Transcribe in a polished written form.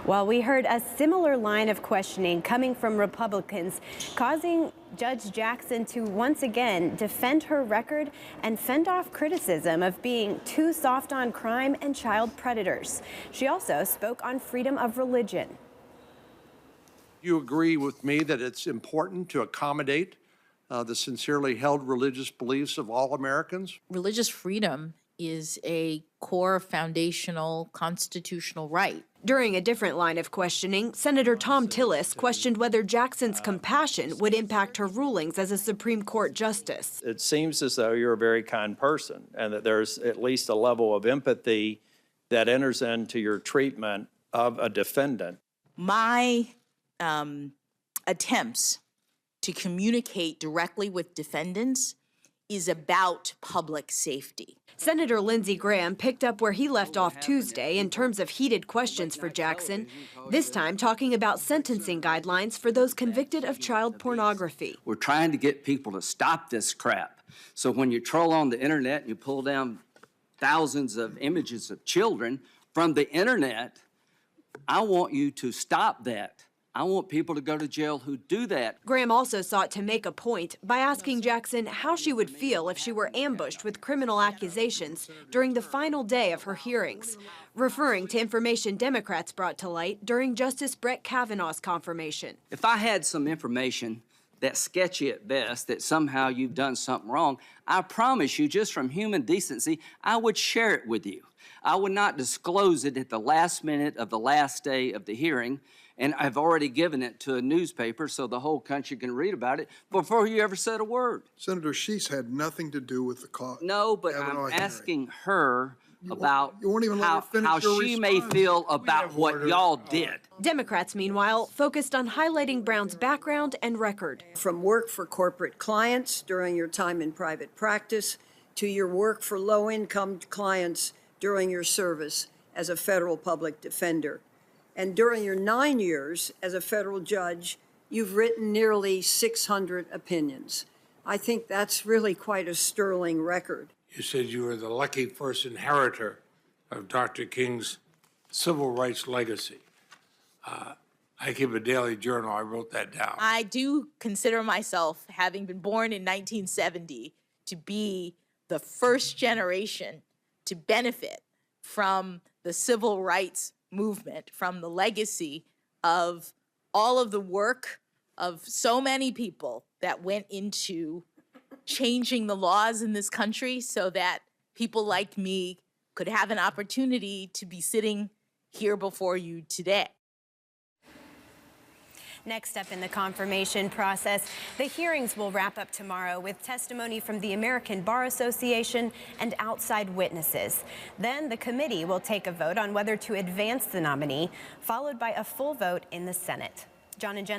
Well, we heard a similar line of questioning coming from Republicans, causing Judge Jackson to once again defend her record and fend off criticism of being too soft on crime and child predators. She also spoke on freedom of religion. You agree with me that it's important to accommodate the sincerely held religious beliefs of all Americans? Religious freedom is a core foundational constitutional right. During a different line of questioning, Senator Tom Tillis questioned whether Jackson's compassion would impact her rulings as a Supreme Court justice. It seems as though you're a very kind person and that there's at least a level of empathy that enters into your treatment of a defendant. My attempts to communicate directly with defendants is about public safety. Senator Lindsey Graham picked up where he left off Tuesday in terms of heated questions for Jackson, this time talking about sentencing guidelines for those convicted of child pornography. We're trying to get people to stop this crap. So when you troll on the internet and you pull down thousands of images of children from the internet, I want you to stop that. I want people to go to jail who do that. Graham also sought to make a point by asking Jackson how she would feel if she were ambushed with criminal accusations during the final day of her hearings, referring to information Democrats brought to light during Justice Brett Kavanaugh's confirmation. If I had some information that's sketchy at best, that somehow you've done something wrong, I promise you, just from human decency, I would share it with you. I would not disclose it at the last minute of the last day of the hearing, and I've already given it to a newspaper so the whole country can read about it before you ever said a word. Senator, she's had nothing to do with the cause. No, but I'm asking her about how she may feel about what y'all did. Democrats, meanwhile, focused on highlighting Brown's background and record. From work for corporate clients during your time in private practice to your work for low-income clients during your service as a federal public defender. And during your 9 years as a federal judge, you've written nearly 600 opinions. I think that's really quite a sterling record. You said you were the lucky first inheritor of Dr. King's civil rights legacy. I keep a daily journal. I wrote that down. I do consider myself, having been born in 1970, to be the first generation to benefit from the civil rights movement, from the legacy of all of the work of so many people that went into changing the laws in this country so that people like me could have an opportunity to be sitting here before you today. Next up in the confirmation process, the hearings will wrap up tomorrow with testimony from the American Bar Association and outside witnesses. Then the committee will take a vote on whether to advance the nominee, followed by a full vote in the Senate. John and Jen.